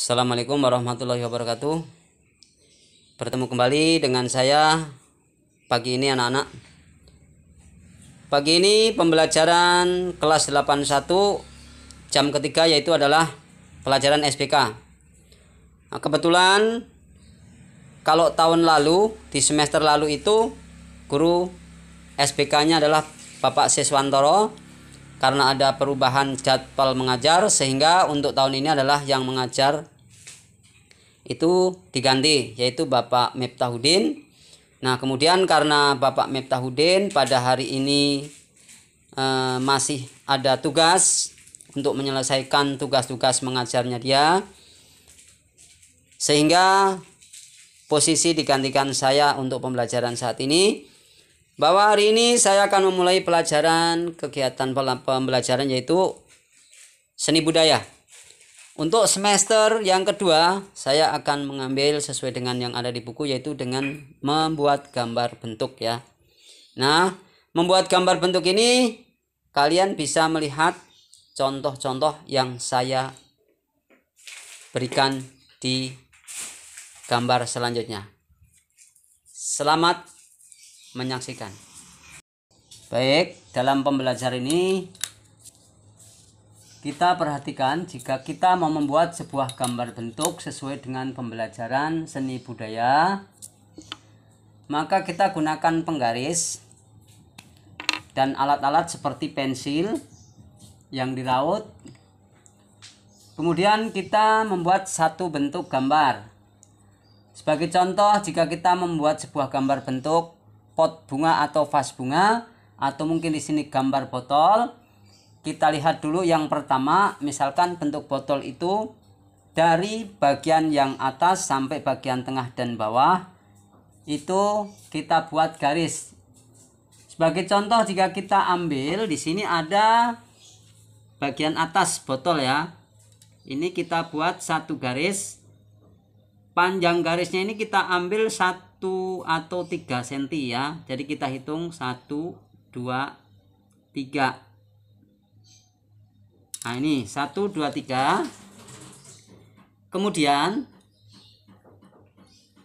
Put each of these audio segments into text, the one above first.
Assalamualaikum warahmatullahi wabarakatuh. Bertemu kembali dengan saya pagi ini anak-anak. Pagi ini pembelajaran kelas 81 jam ketiga, yaitu adalah pelajaran SPK. Nah, kebetulan kalau tahun lalu di semester lalu itu guru SPK-nya adalah Bapak Siswantoro. Karena ada perubahan jadwal mengajar, sehingga untuk tahun ini adalah yang mengajar itu diganti, yaitu Bapak Miftahudin. Nah, kemudian karena Bapak Miftahudin pada hari ini masih ada tugas untuk menyelesaikan tugas-tugas mengajarnya dia, sehingga posisi digantikan saya untuk pembelajaran saat ini. Bahwa hari ini saya akan memulai pelajaran kegiatan pembelajaran yaitu seni budaya. Untuk semester yang kedua saya akan mengambil sesuai dengan yang ada di buku, yaitu dengan membuat gambar bentuk ya. Nah, membuat gambar bentuk ini kalian bisa melihat contoh-contoh yang saya berikan di gambar selanjutnya. Selamat menyaksikan. Baik, dalam pembelajaran ini kita perhatikan, jika kita mau membuat sebuah gambar bentuk sesuai dengan pembelajaran seni budaya, maka kita gunakan penggaris dan alat-alat seperti pensil yang diraut. Kemudian kita membuat satu bentuk gambar. Sebagai contoh, jika kita membuat sebuah gambar bentuk pot bunga atau vas bunga, atau mungkin di sini gambar botol, kita lihat dulu yang pertama. Misalkan bentuk botol itu dari bagian yang atas sampai bagian tengah dan bawah itu kita buat garis. Sebagai contoh, jika kita ambil di sini ada bagian atas botol ya, ini kita buat satu garis. Panjang garisnya ini kita ambil 1 atau 3 cm ya. Jadi kita hitung 1, 2, 3. Nah ini 1, 2, 3. Kemudian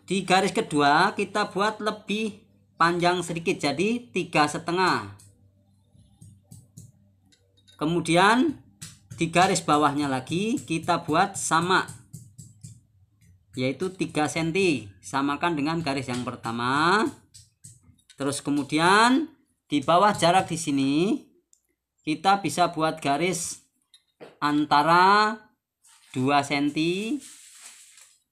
di garis kedua kita buat lebih panjang sedikit, jadi 3,5. Kemudian di garis bawahnya lagi kita buat sama, yaitu 3 cm, samakan dengan garis yang pertama. Terus kemudian di bawah jarak di sini kita bisa buat garis antara 2 cm.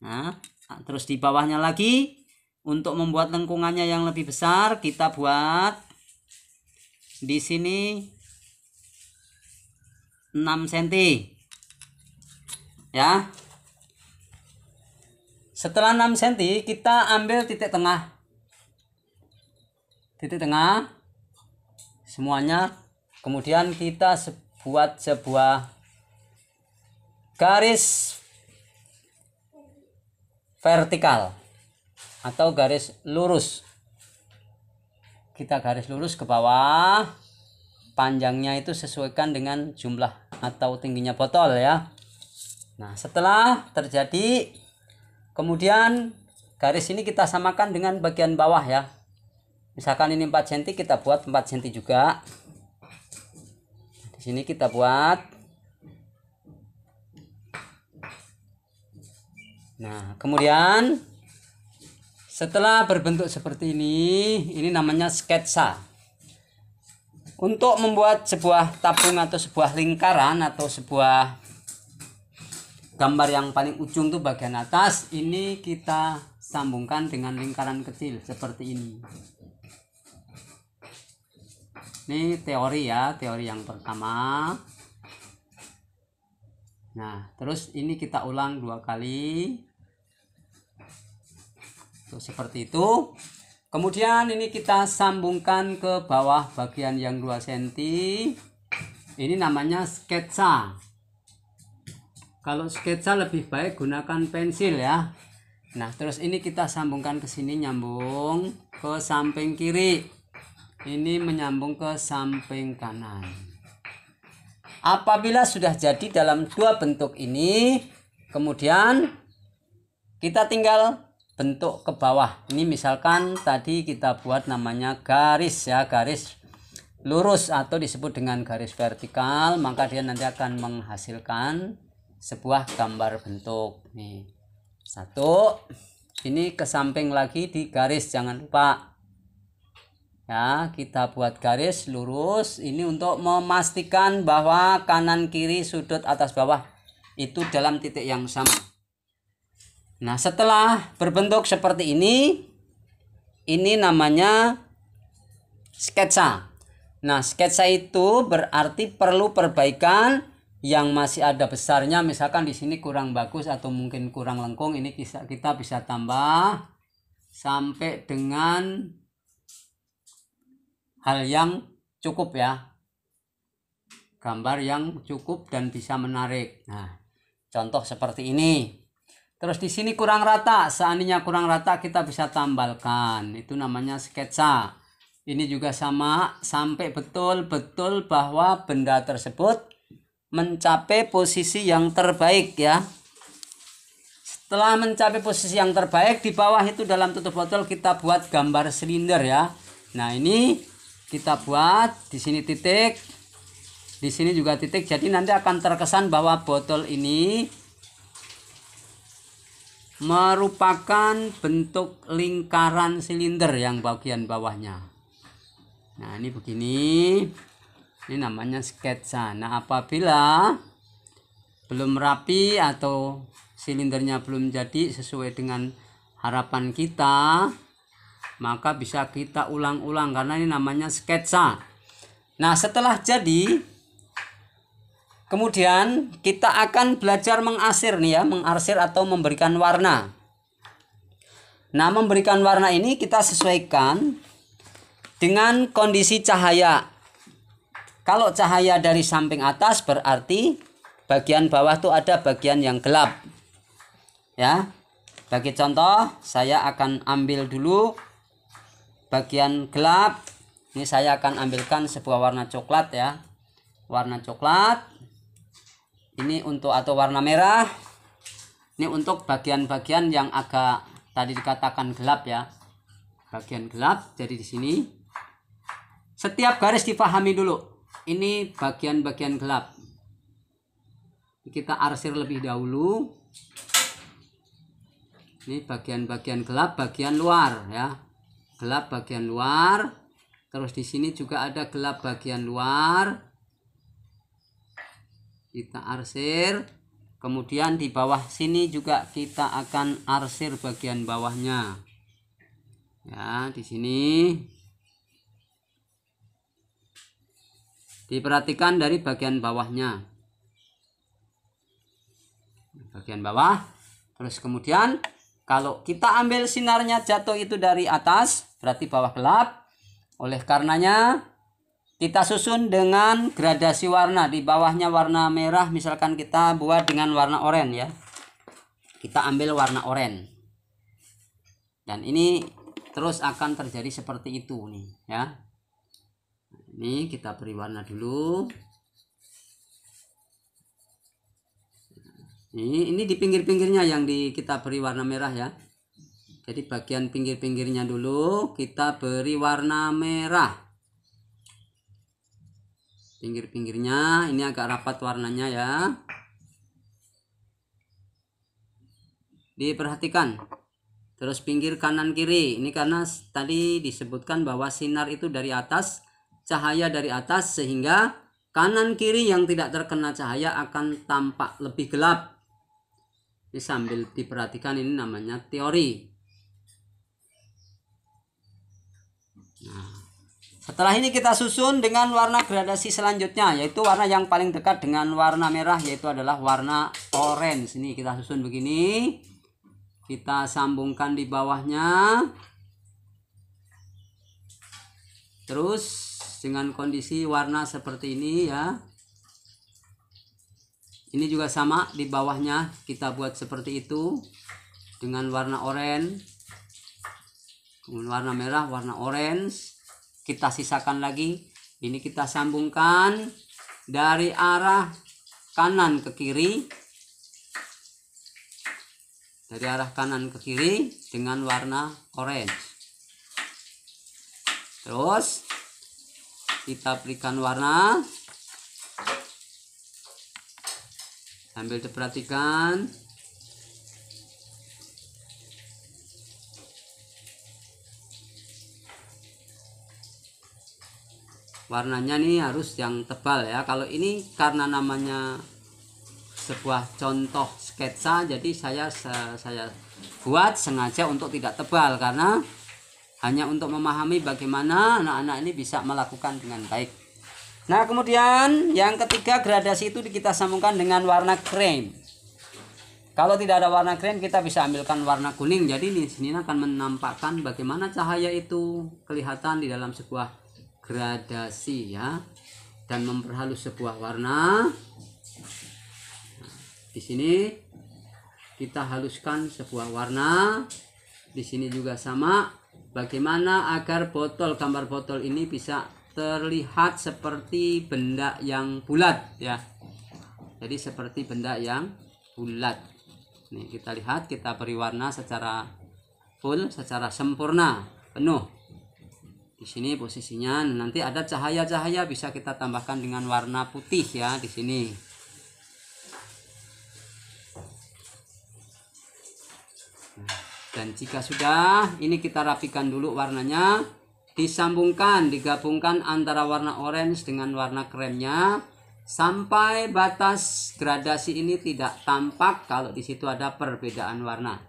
Nah, terus di bawahnya lagi untuk membuat lengkungannya yang lebih besar kita buat di sini 6 cm. Ya. Setelah 6 cm kita ambil titik tengah. Titik tengah semuanya. Kemudian kita buat sebuah garis vertikal atau garis lurus. Kita garis lurus ke bawah. Panjangnya itu sesuaikan dengan jumlah atau tingginya botol ya. Nah, setelah terjadi, kemudian garis ini kita samakan dengan bagian bawah ya. Misalkan ini 4 cm, kita buat 4 cm juga. Di sini kita buat. Nah, kemudian setelah berbentuk seperti ini namanya sketsa. Untuk membuat sebuah tabung atau sebuah lingkaran atau sebuah gambar yang paling ujung tuh bagian atas, ini kita sambungkan dengan lingkaran kecil seperti ini. Ini teori ya, teori yang pertama. Nah, terus ini kita ulang 2 kali. Tuh, seperti itu. Kemudian ini kita sambungkan ke bawah bagian yang 2 cm. Ini namanya sketsa. Kalau sketsa lebih baik gunakan pensil ya. Nah, terus ini kita sambungkan ke sini, nyambung ke samping kiri. Ini menyambung ke samping kanan. Apabila sudah jadi dalam 2 bentuk ini, Kemudian kita tinggal bentuk ke bawah. Ini misalkan tadi kita buat namanya garis ya, garis lurus atau disebut dengan garis vertikal, maka dia nanti akan menghasilkan sebuah gambar bentuk. Nih. Satu, ini ke samping lagi di garis, jangan lupa. Ya, kita buat garis lurus ini untuk memastikan bahwa kanan kiri sudut atas bawah itu dalam titik yang sama. Nah, setelah berbentuk seperti ini namanya sketsa. Nah, sketsa itu berarti perlu perbaikan yang masih ada besarnya. Misalkan di sini kurang bagus atau mungkin kurang lengkung, ini kita bisa tambah sampai dengan hal yang cukup ya. Gambar yang cukup dan bisa menarik. Nah, contoh seperti ini. Terus di sini kurang rata, seandainya kurang rata kita bisa tambalkan. Itu namanya sketsa. Ini juga sama, sampai betul-betul bahwa benda tersebut mencapai posisi yang terbaik ya. Setelah mencapai posisi yang terbaik, di bawah itu dalam tutup botol kita buat gambar silinder ya. Nah, ini kita buat di sini titik, di sini juga titik. Jadi nanti akan terkesan bahwa botol ini merupakan bentuk lingkaran silinder yang bagian bawahnya. Nah, ini begini. Ini namanya sketsa. Nah, apabila belum rapi atau silindernya belum jadi sesuai dengan harapan kita, maka bisa kita ulang-ulang karena ini namanya sketsa. Nah, setelah jadi, kemudian kita akan belajar mengarsir nih ya, mengarsir atau memberikan warna. Nah, memberikan warna ini kita sesuaikan dengan kondisi cahaya. Kalau cahaya dari samping atas berarti bagian bawah tuh ada bagian yang gelap. Ya. Bagi contoh, saya akan ambil dulu bagian gelap. Ini saya akan ambilkan sebuah warna coklat ya. Warna coklat. Ini untuk atau warna merah. Ini untuk bagian-bagian yang agak tadi dikatakan gelap ya. Bagian gelap. Jadi di sini setiap garis dipahami dulu. Ini bagian-bagian gelap. Kita arsir lebih dahulu. Ini bagian-bagian gelap, bagian luar ya. Gelap bagian luar. Terus di sini juga ada gelap bagian luar. Kita arsir. Kemudian di bawah sini juga kita akan arsir bagian bawahnya. Ya, di sini. Diperhatikan dari bagian bawahnya. Bagian bawah. Terus kemudian kalau kita ambil sinarnya jatuh itu dari atas, berarti bawah gelap. Oleh karenanya kita susun dengan gradasi warna. Di bawahnya warna merah, misalkan kita buat dengan warna oranye ya. Kita ambil warna oranye. Dan ini terus akan terjadi seperti itu nih ya. Ini kita beri warna dulu. Ini di pinggir-pinggirnya yang kita beri warna merah ya. Jadi bagian pinggir-pinggirnya dulu kita beri warna merah. Pinggir-pinggirnya ini agak rapat warnanya ya. Diperhatikan. Terus pinggir kanan kiri. Ini karena tadi disebutkan bahwa sinar itu dari atas, cahaya dari atas, sehingga kanan kiri yang tidak terkena cahaya akan tampak lebih gelap. Ini sambil diperhatikan, ini namanya teori. Nah, setelah ini kita susun dengan warna gradasi selanjutnya, yaitu warna yang paling dekat dengan warna merah, yaitu adalah warna orange. Ini kita susun begini. Kita sambungkan di bawahnya. Terus dengan kondisi warna seperti ini ya. Ini juga sama, di bawahnya kita buat seperti itu dengan warna oranye. Kemudian warna merah, warna orange. Kita sisakan lagi. Ini kita sambungkan dari arah kanan ke kiri. dari arah kanan ke kiri dengan warna orange. Terus kita berikan warna sambil diperhatikan. Warnanya nih harus yang tebal ya. Kalau ini karena namanya sebuah contoh sketsa, jadi saya buat sengaja untuk tidak tebal, karena hanya untuk memahami bagaimana anak-anak ini bisa melakukan dengan baik. Nah, kemudian yang ketiga, gradasi itu kita sambungkan dengan warna krem. Kalau tidak ada warna krem, kita bisa ambilkan warna kuning. Jadi di sini akan menampakkan bagaimana cahaya itu kelihatan di dalam sebuah gradasi ya, dan memperhalus sebuah warna. Di sini kita haluskan sebuah warna. Di sini juga sama. Bagaimana agar gambar botol ini bisa terlihat seperti benda yang bulat ya. Jadi seperti benda yang bulat. Nih kita lihat, kita beri warna secara full, secara sempurna, penuh. Di sini posisinya. Nanti ada cahaya-cahaya bisa kita tambahkan dengan warna putih ya di sini. Dan jika sudah, ini kita rapikan dulu warnanya, disambungkan, digabungkan antara warna orange dengan warna kremnya sampai batas gradasi ini tidak tampak kalau di situ ada perbedaan warna.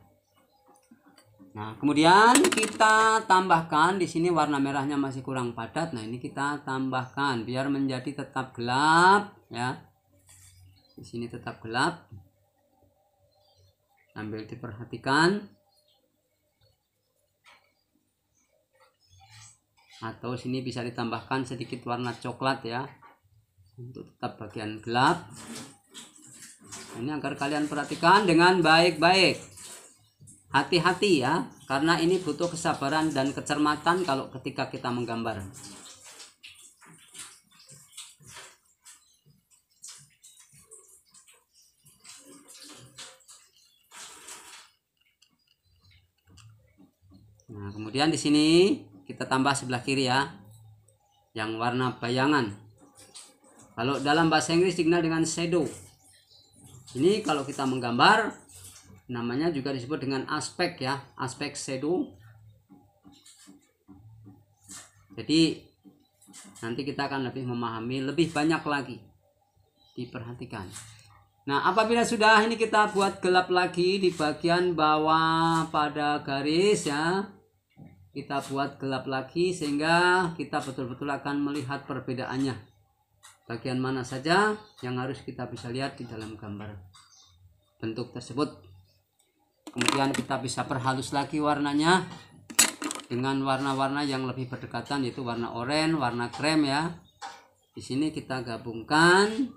Nah, kemudian kita tambahkan di sini warna merahnya masih kurang padat. Nah, ini kita tambahkan biar menjadi tetap gelap ya. Di sini tetap gelap. Sambil diperhatikan. Atau sini bisa ditambahkan sedikit warna coklat ya, untuk tetap bagian gelap. Ini agar kalian perhatikan dengan baik-baik, hati-hati ya, karena ini butuh kesabaran dan kecermatan kalau ketika kita menggambar. Nah, kemudian di sini kita tambah sebelah kiri ya, yang warna bayangan. Kalau dalam bahasa Inggris dikenal dengan shadow. Ini kalau kita menggambar namanya juga disebut dengan aspek ya, aspek shadow. Jadi nanti kita akan lebih memahami lebih banyak lagi. Diperhatikan. Nah, apabila sudah ini kita buat gelap lagi di bagian bawah pada garis ya. Kita buat gelap lagi sehingga kita betul-betul akan melihat perbedaannya. Bagian mana saja yang harus kita bisa lihat di dalam gambar bentuk tersebut. Kemudian kita bisa perhalus lagi warnanya dengan warna-warna yang lebih berdekatan, yaitu warna oranye, warna krem ya. Di sini kita gabungkan.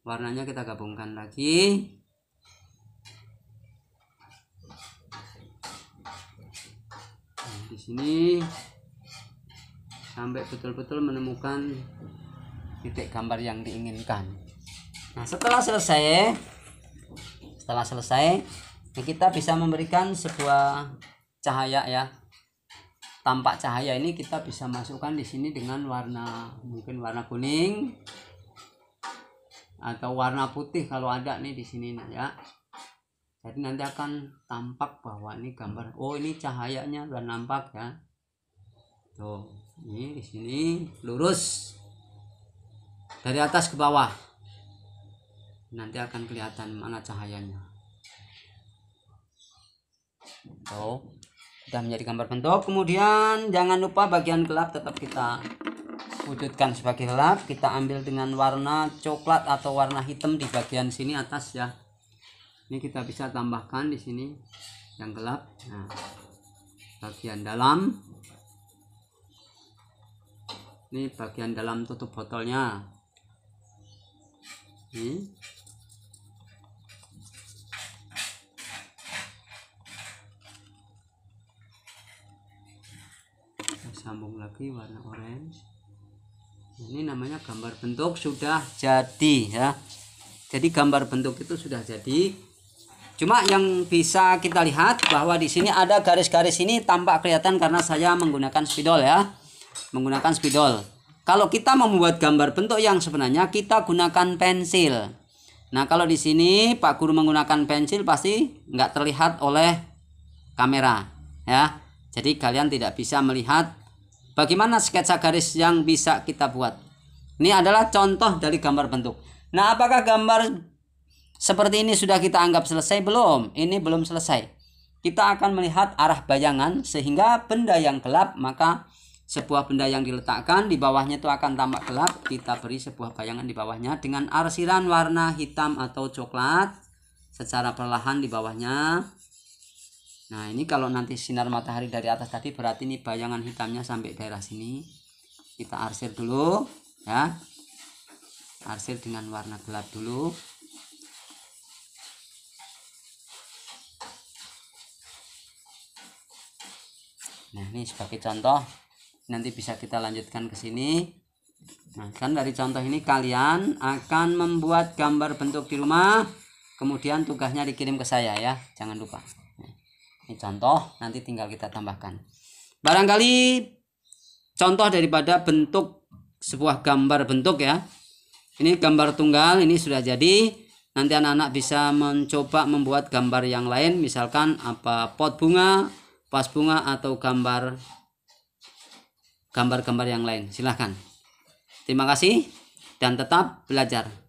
Warnanya kita gabungkan lagi. Nah, di sini sampai betul-betul menemukan titik gambar yang diinginkan. Nah, setelah selesai, kita bisa memberikan sebuah cahaya ya. Tampak cahaya ini kita bisa masukkan di sini dengan warna, mungkin warna kuning atau warna putih kalau ada nih di sini nah ya. Jadi nanti akan tampak bahwa ini gambar, oh ini cahayanya udah nampak ya. Tuh, ini di sini lurus dari atas ke bawah. Nanti akan kelihatan mana cahayanya. Tuh, sudah menjadi gambar bentuk. Kemudian jangan lupa bagian gelap tetap kita wujudkan sebagai gelap. Kita ambil dengan warna coklat atau warna hitam di bagian sini atas ya. Ini kita bisa tambahkan di sini yang gelap. Nah, bagian dalam ini bagian dalam tutup botolnya ini. Kita sambung lagi warna orange. Ini namanya gambar bentuk sudah jadi ya. Jadi gambar bentuk itu sudah jadi. Cuma yang bisa kita lihat bahwa di sini ada garis-garis ini tampak kelihatan karena saya menggunakan spidol ya. Menggunakan spidol. Kalau kita membuat gambar bentuk yang sebenarnya kita gunakan pensil. Nah, kalau di sini Pak Guru menggunakan pensil pasti nggak terlihat oleh kamera ya. Jadi kalian tidak bisa melihat bagaimana sketsa garis yang bisa kita buat. Ini adalah contoh dari gambar bentuk. Nah, apakah gambar seperti ini sudah kita anggap selesai? Belum. Ini belum selesai. Kita akan melihat arah bayangan sehingga benda yang gelap, maka sebuah benda yang diletakkan di bawahnya itu akan tampak gelap. Kita beri sebuah bayangan di bawahnya dengan arsiran warna hitam atau coklat secara perlahan di bawahnya. Nah, ini kalau nanti sinar matahari dari atas tadi berarti ini bayangan hitamnya sampai daerah sini. Kita arsir dulu ya. Arsir dengan warna gelap dulu. Nah, ini sebagai contoh. Nanti bisa kita lanjutkan ke sini. Nah, kan dari contoh ini kalian akan membuat gambar bentuk di rumah. Kemudian tugasnya dikirim ke saya ya. Jangan lupa. Ini contoh, nanti tinggal kita tambahkan. Barangkali contoh daripada bentuk sebuah gambar bentuk ya. Ini gambar tunggal, ini sudah jadi. Nanti anak-anak bisa mencoba membuat gambar yang lain, misalkan apa pot bunga, vas bunga atau gambar-gambar yang lain. Silahkan. Terima kasih dan tetap belajar.